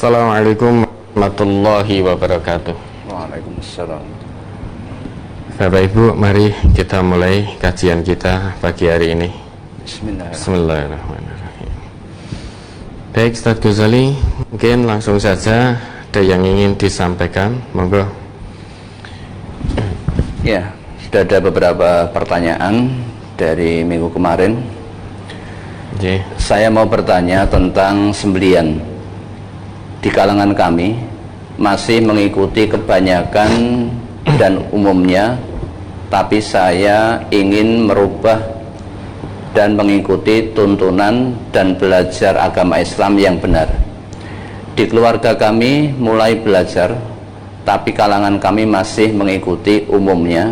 Assalamualaikum warahmatullahi wabarakatuh. Waalaikumsalam. Bapak Ibu, mari kita mulai kajian kita pagi hari ini. Bismillahirrahmanirrahim. Baik, Ustaz Ghazali, mungkin langsung saja ada yang ingin disampaikan, monggo. Ya, sudah ada beberapa pertanyaan dari minggu kemarin. Saya mau bertanya tentang sembelian. Di kalangan kami masih mengikuti kebanyakan dan umumnya, tapi saya ingin merubah dan mengikuti tuntunan dan belajar agama Islam yang benar. Di keluarga kami mulai belajar, tapi kalangan kami masih mengikuti umumnya,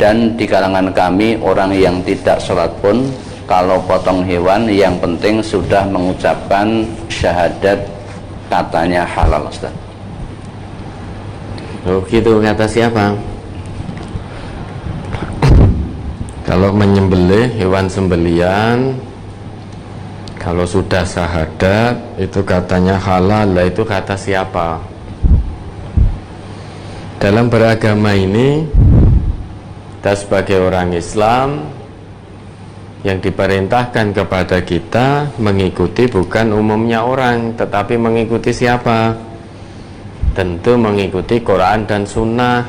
dan di kalangan kami orang yang tidak sholat pun kalau potong hewan yang penting sudah mengucapkan syahadat, katanya halal, Ustaz. Oh gitu, kata siapa? Kalau menyembelih hewan sembelian, kalau sudah syahadat itu katanya halal, lah itu kata siapa? Dalam beragama ini, kita sebagai orang Islam yang diperintahkan kepada kita mengikuti bukan umumnya orang, tetapi mengikuti siapa? Tentu mengikuti Quran dan Sunnah,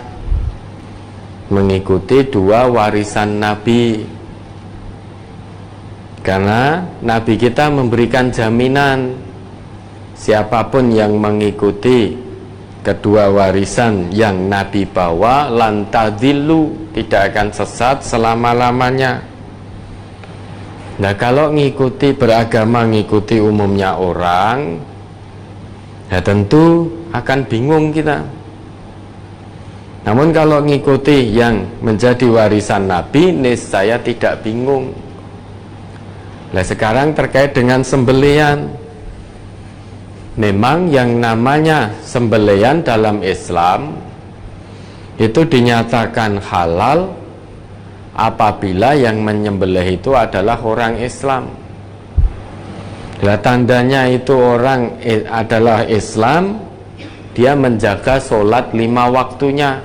mengikuti dua warisan Nabi. Karena Nabi kita memberikan jaminan, siapapun yang mengikuti kedua warisan yang Nabi bawa, lan tadillu, tidak akan sesat selama-lamanya. Nah, kalau ngikuti beragama, ngikuti umumnya orang, ya tentu akan bingung kita. Namun kalau ngikuti yang menjadi warisan Nabi, niscaya tidak bingung. Nah, sekarang terkait dengan sembelian. Memang yang namanya sembelian dalam Islam itu dinyatakan halal apabila yang menyembelih itu adalah orang Islam. Nah, tandanya itu orang adalah Islam, dia menjaga sholat 5 waktunya.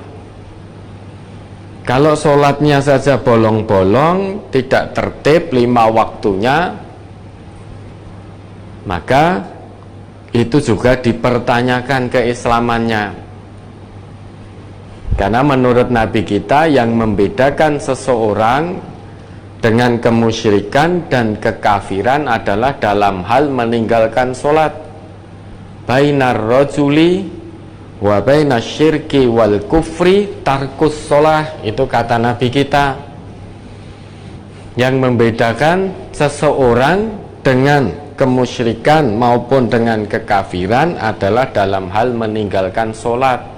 Kalau sholatnya saja bolong-bolong, tidak tertib 5 waktunya, maka itu juga dipertanyakan keislamannya. Karena menurut Nabi kita yang membedakan seseorang dengan kemusyrikan dan kekafiran adalah dalam hal meninggalkan sholat. Bainar rajuli wa bainas syirki wal kufri tarkus sholah, itu kata Nabi kita. Yang membedakan seseorang dengan kemusyrikan maupun dengan kekafiran adalah dalam hal meninggalkan sholat.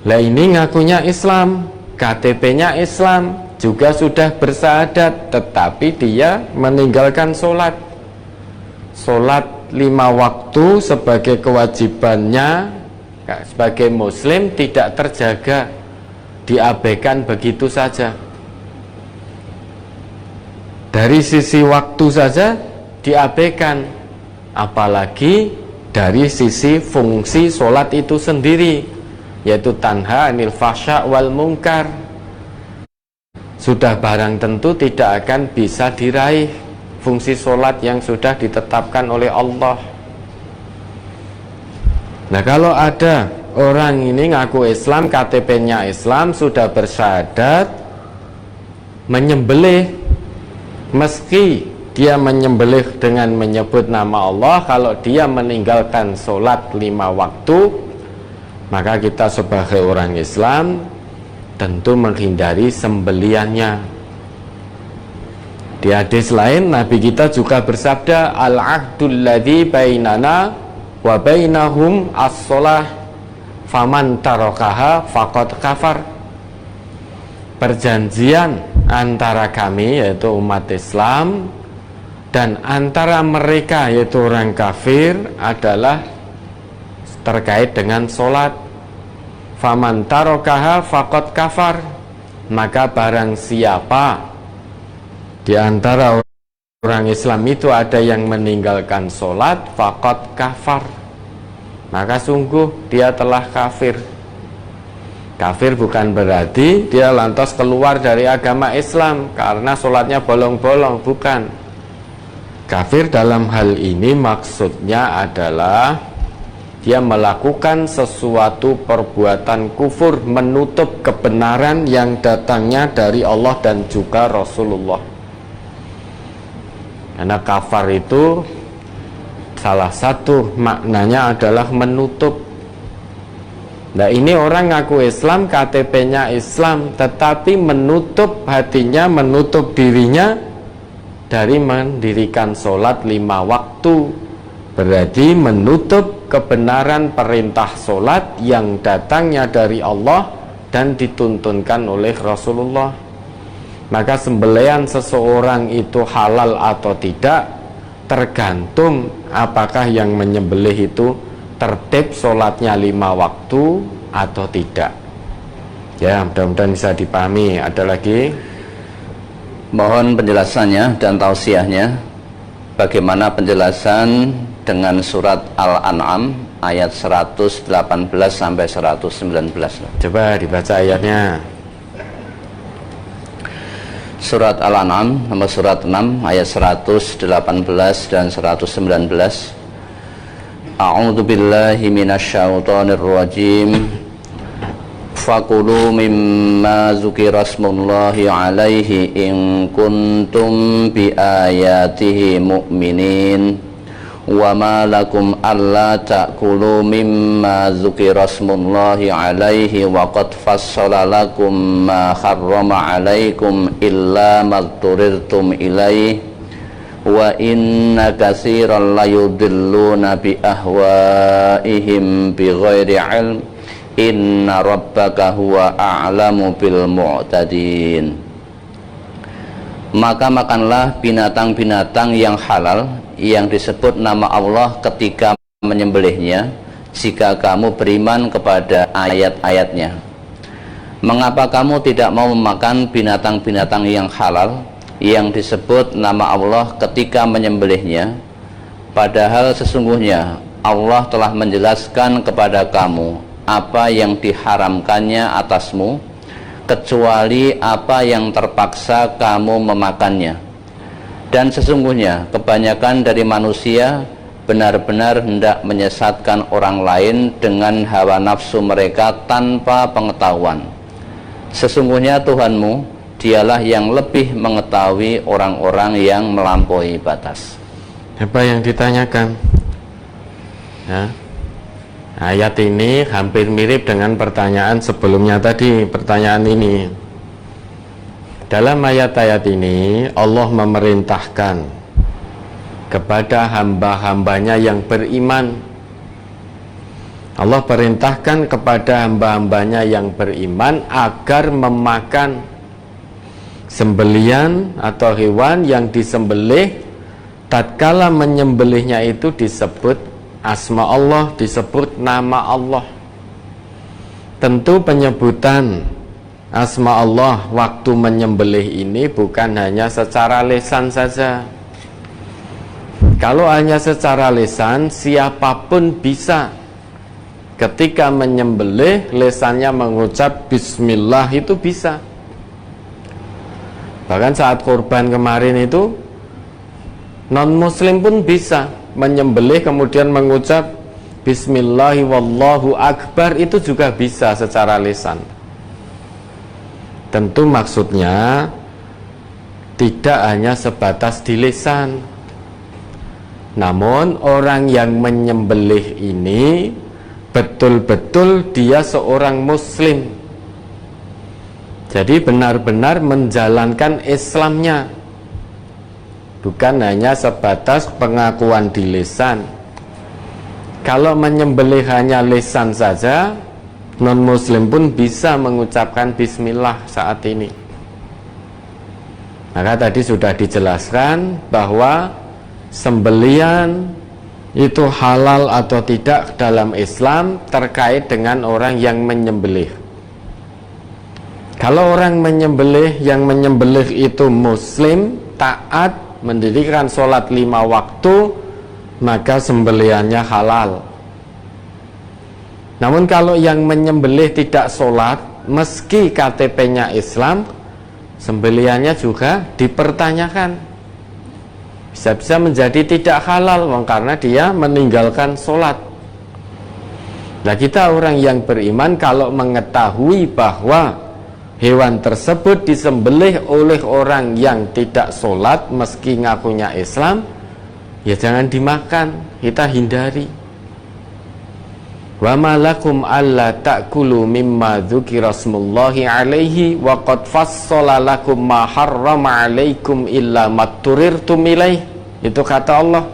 Lah ini ngakunya Islam, KTP-nya Islam, juga sudah bersyahadat, tetapi dia meninggalkan sholat. Sholat 5 waktu sebagai kewajibannya sebagai muslim tidak terjaga, diabaikan begitu saja. Dari sisi waktu saja diabaikan, apalagi dari sisi fungsi sholat itu sendiri, yaitu tanha anil fahsya wal munkar. Sudah barang tentu tidak akan bisa diraih fungsi sholat yang sudah ditetapkan oleh Allah. Nah, kalau ada orang ini ngaku Islam, KTP-nya Islam, sudah bersyahadat, menyembelih, meski dia menyembelih dengan menyebut nama Allah, kalau dia meninggalkan sholat 5 waktu, maka kita sebagai orang Islam tentu menghindari sembeliannya. Di hadis lain Nabi kita juga bersabda, al-ahdul ladzi bainana wa bainahum as-shalah faman tarakaha faqad kafar. Perjanjian antara kami, yaitu umat Islam, dan antara mereka, yaitu orang kafir, adalah terkait dengan sholat. Faman tarakaha faqad kafar, maka barang siapa di antara orang Islam itu ada yang meninggalkan sholat, faqad kafar, maka sungguh dia telah kafir. Kafir bukan berarti dia lantas keluar dari agama Islam karena sholatnya bolong-bolong, bukan. Kafir dalam hal ini maksudnya adalah dia melakukan sesuatu perbuatan kufur, menutup kebenaran yang datangnya dari Allah dan juga Rasulullah. Karena kafar itu salah satu maknanya adalah menutup. Nah, ini orang ngaku Islam, KTP-nya Islam, tetapi menutup hatinya, menutup dirinya dari mendirikan sholat 5 waktu. Berarti menutup kebenaran perintah sholat yang datangnya dari Allah dan dituntunkan oleh Rasulullah. Maka sembelihan seseorang itu halal atau tidak tergantung apakah yang menyembelih itu tertib sholatnya 5 waktu atau tidak. Ya, mudah-mudahan bisa dipahami. Ada lagi? Mohon penjelasannya dan tausiahnya. Bagaimana penjelasan dengan surat Al-An'am ayat 118 sampai 119? Coba dibaca ayatnya. Surat Al-An'am nomor surat 6 ayat 118 dan 119. A'udzu billahi minasyaitonir rajim. Fakulu mimma dzukira smullahi alaihi in kuntum bi ayatihi mu'minin. Wa ma lakum alla ta'kulu mimma dzukira smullahi alaihi wa qad fassala lakum ma harrama alaikum illa ma turirtum ilaihi wa inna katsiran la yudilluna bi ahwaihim bi ghairi ilm inna rabbaka huwa a'lamu bil mu'tadin. Maka makanlah binatang-binatang yang halal yang disebut nama Allah ketika menyembelihnya, jika kamu beriman kepada ayat-ayatnya. Mengapa kamu tidak mau memakan binatang-binatang yang halal yang disebut nama Allah ketika menyembelihnya, padahal sesungguhnya Allah telah menjelaskan kepada kamu apa yang diharamkannya atasmu, kecuali apa yang terpaksa kamu memakannya. Dan sesungguhnya kebanyakan dari manusia benar-benar hendak menyesatkan orang lain dengan hawa nafsu mereka tanpa pengetahuan. Sesungguhnya Tuhanmu, dialah yang lebih mengetahui orang-orang yang melampaui batas. Apa yang ditanyakan? Ya. Ayat ini hampir mirip dengan pertanyaan sebelumnya tadi, pertanyaan ini. Dalam ayat-ayat ini Allah memerintahkan kepada hamba-hambanya yang beriman. Allah perintahkan kepada hamba-hambanya yang beriman agar memakan sembelian atau hewan yang disembelih, tatkala menyembelihnya itu disebut asma Allah, disebut nama Allah. Tentu penyebutan asma Allah waktu menyembelih ini bukan hanya secara lisan saja. Kalau hanya secara lisan, siapapun bisa ketika menyembelih lisannya mengucap bismillah, itu bisa. Bahkan saat kurban kemarin itu non muslim pun bisa menyembelih kemudian mengucap bismillah wallahu akbar, itu juga bisa secara lisan. Tentu maksudnya tidak hanya sebatas di lisan, namun orang yang menyembelih ini betul-betul dia seorang muslim, jadi benar-benar menjalankan Islamnya, bukan hanya sebatas pengakuan di lisan. Kalau menyembelih hanya lisan saja, non muslim pun bisa mengucapkan bismillah saat ini. Maka tadi sudah dijelaskan bahwa sembelian itu halal atau tidak dalam Islam terkait dengan orang yang menyembelih. Kalau orang menyembelih, yang menyembelih itu muslim, taat, mendirikan sholat 5 waktu, maka sembelihannya halal. Namun kalau yang menyembelih tidak sholat, meski KTP-nya Islam, sembelihannya juga dipertanyakan. Bisa-bisa menjadi tidak halal, karena dia meninggalkan sholat. Nah, kita orang yang beriman kalau mengetahui bahwa hewan tersebut disembelih oleh orang yang tidak sholat meski ngakunya Islam, ya jangan dimakan, kita hindari. Wa ma lakum alla ta'kulu mimma dzukira smullahi alaihi wa qad fassala lakum ma harrama alaikum illa matturirtum ilaih. Itu kata Allah.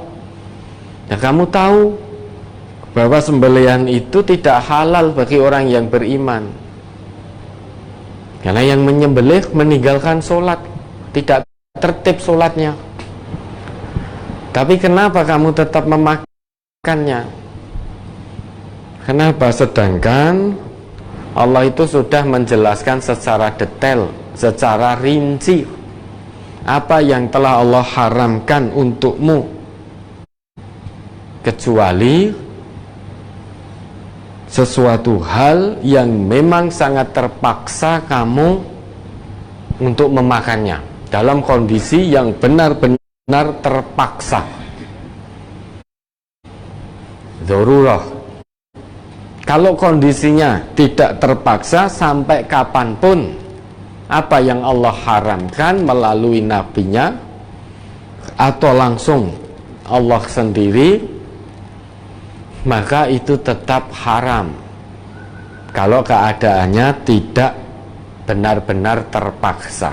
Ya, kamu tahu bahwa sembelihan itu tidak halal bagi orang yang beriman, karena yang menyembelih meninggalkan sholat, tidak tertib sholatnya. Tapi kenapa kamu tetap memakannya? Kenapa? Sedangkan Allah itu sudah menjelaskan secara detail, secara rinci apa yang telah Allah haramkan untukmu, kecuali sesuatu hal yang memang sangat terpaksa kamu untuk memakannya dalam kondisi yang benar-benar terpaksa, dzarurah. Kalau kondisinya tidak terpaksa, sampai kapanpun apa yang Allah haramkan melalui nabinya atau langsung Allah sendiri, maka itu tetap haram kalau keadaannya tidak benar-benar terpaksa.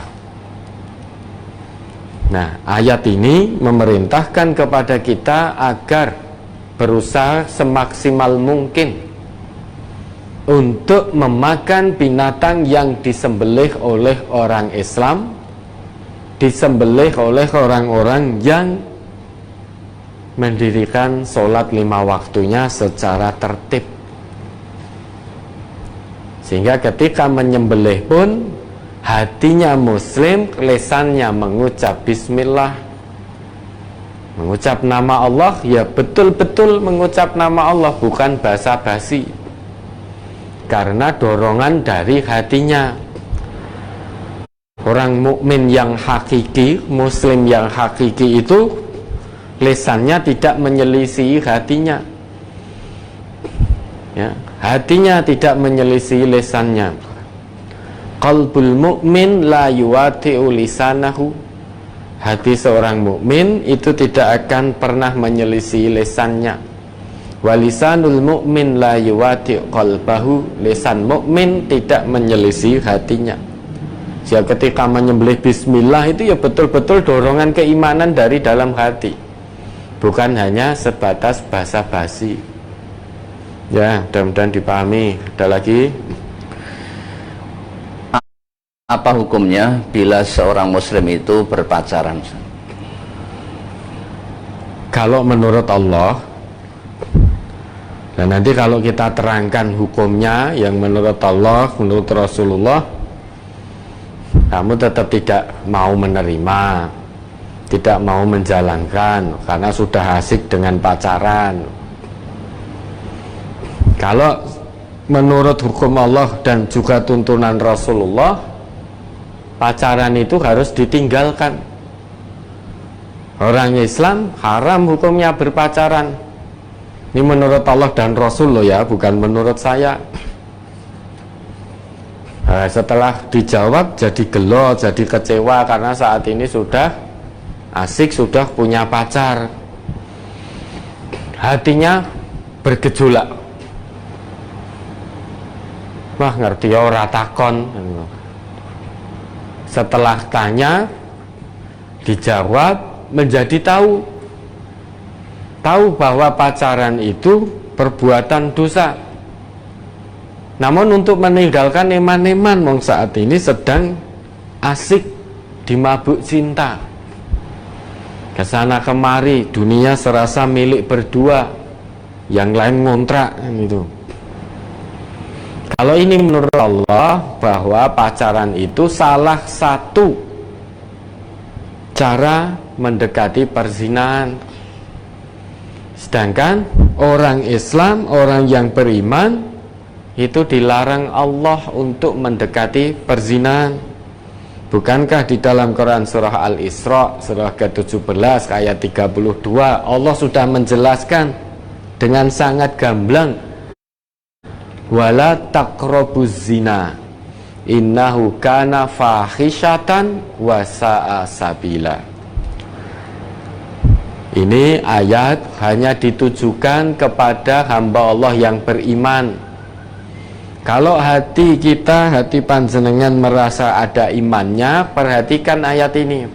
Nah, ayat ini memerintahkan kepada kita agar berusaha semaksimal mungkin untuk memakan binatang yang disembelih oleh orang Islam, disembelih oleh orang-orang yang mendirikan sholat 5 waktunya secara tertib. Sehingga ketika menyembelih pun hatinya muslim, lisannya mengucap bismillah, mengucap nama Allah, ya betul-betul mengucap nama Allah, bukan basa-basi, karena dorongan dari hatinya. Orang mukmin yang hakiki, muslim yang hakiki itu lisannya tidak menyelisihi hatinya, ya, hatinya tidak menyelisihi lisannya. Qalbul mu'min la yuwati'u lisanahu. Hati seorang mukmin itu tidak akan pernah menyelisihi lisannya. Walisanul mu'min la yuwati'u qalbahu. Lisan mukmin tidak menyelisih hatinya. Jadi ketika menyembelih bismillah itu ya betul-betul dorongan keimanan dari dalam hati, bukan hanya sebatas basa-basi. Ya, mudah-mudahan dipahami. Ada lagi? Apa hukumnya bila seorang muslim itu berpacaran? Kalau menurut Allah, dan nanti kalau kita terangkan hukumnya yang menurut Allah, menurut Rasulullah, kamu tetap tidak mau menerima, tidak mau menjalankan karena sudah asik dengan pacaran. Kalau menurut hukum Allah dan juga tuntunan Rasulullah, pacaran itu harus ditinggalkan. Orang Islam haram hukumnya berpacaran. Ini menurut Allah dan Rasul loh ya, bukan menurut saya. Nah, setelah dijawab jadi gelo, jadi kecewa karena saat ini sudah asik, sudah punya pacar. Hatinya bergejolak. Wah, ngerti ya ora takon. Setelah tanya, dijawab, menjadi tahu bahwa pacaran itu perbuatan dosa. Namun untuk meninggalkan eman-eman, mong saat ini sedang asik dimabuk cinta, kesana kemari, dunia serasa milik berdua, yang lain ngontrak gitu. Kalau ini menurut Allah bahwa pacaran itu salah satu cara mendekati perzinahan. Sedangkan orang Islam, orang yang beriman, itu dilarang Allah untuk mendekati perzinahan. Bukankah di dalam Quran surah Al-Isra surah ke-17 ayat 32 Allah sudah menjelaskan dengan sangat gamblang, wala taqrabuz zina innahu kana fahisyatan wa sa'a sabila. Ini ayat hanya ditujukan kepada hamba Allah yang beriman. Kalau hati kita, hati panjenengan merasa ada imannya, perhatikan ayat ini.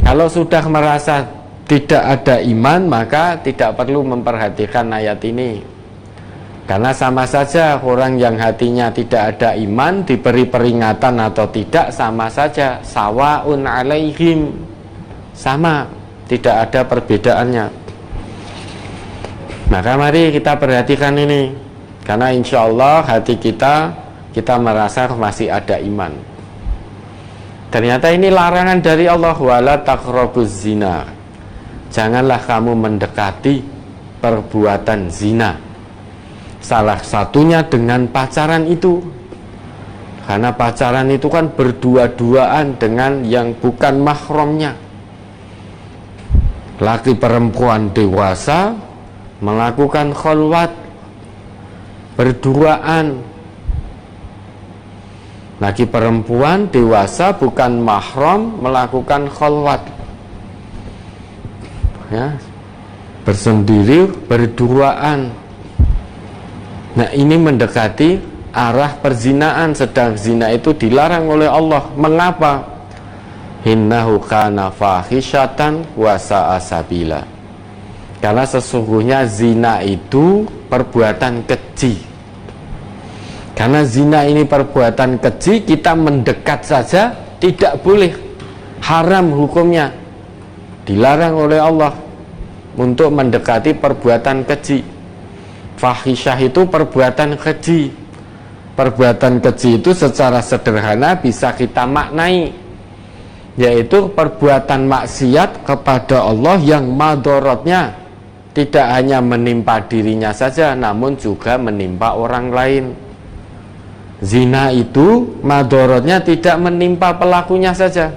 Kalau sudah merasa tidak ada iman, maka tidak perlu memperhatikan ayat ini. Karena sama saja orang yang hatinya tidak ada iman diberi peringatan atau tidak, sama saja, sawaun alaihim, sama, tidak ada perbedaannya. Maka mari kita perhatikan ini, karena insya Allah hati kita merasa masih ada iman. Ternyata ini larangan dari Allah, wala taqrabuz zina, janganlah kamu mendekati perbuatan zina. Salah satunya dengan pacaran itu, karena pacaran itu kan berdua-duaan dengan yang bukan mahramnya. Laki perempuan dewasa melakukan khalwat berduaan. Laki perempuan dewasa bukan mahram melakukan khalwat, ya, bersendiri, berduaan. Nah, ini mendekati arah perzinaan, sedang zina itu dilarang oleh Allah. Mengapa? Innahu kana fahisyatan wa sa'a sabila. Karena sesungguhnya zina itu perbuatan keji. Karena zina ini perbuatan keji, kita mendekat saja tidak boleh, haram hukumnya, dilarang oleh Allah untuk mendekati perbuatan keji. Fahisyah itu perbuatan keji. Perbuatan keji itu secara sederhana bisa kita maknai, yaitu perbuatan maksiat kepada Allah yang madorotnya tidak hanya menimpa dirinya saja, namun juga menimpa orang lain. Zina itu madorotnya tidak menimpa pelakunya saja,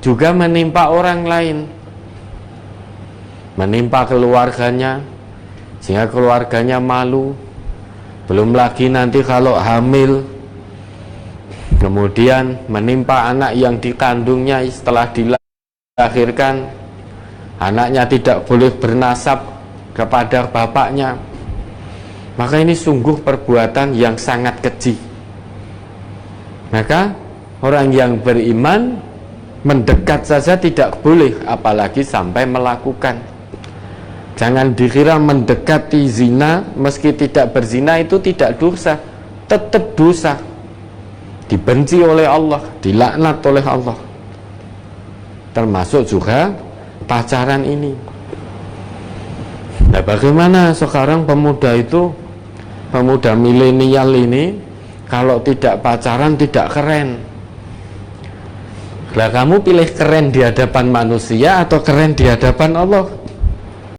juga menimpa orang lain, menimpa keluarganya, sehingga keluarganya malu. Belum lagi nanti kalau hamil, kemudian menimpa anak yang dikandungnya setelah dilahirkan, anaknya tidak boleh bernasab kepada bapaknya. Maka ini sungguh perbuatan yang sangat keji. Maka orang yang beriman mendekat saja tidak boleh, apalagi sampai melakukan. Jangan dikira mendekati zina meski tidak berzina itu tidak dosa, tetap dosa, dibenci oleh Allah, dilaknat oleh Allah. Termasuk juga pacaran ini. Nah, bagaimana sekarang pemuda itu, pemuda milenial ini, kalau tidak pacaran tidak keren. Lah kamu pilih keren di hadapan manusia atau keren di hadapan Allah?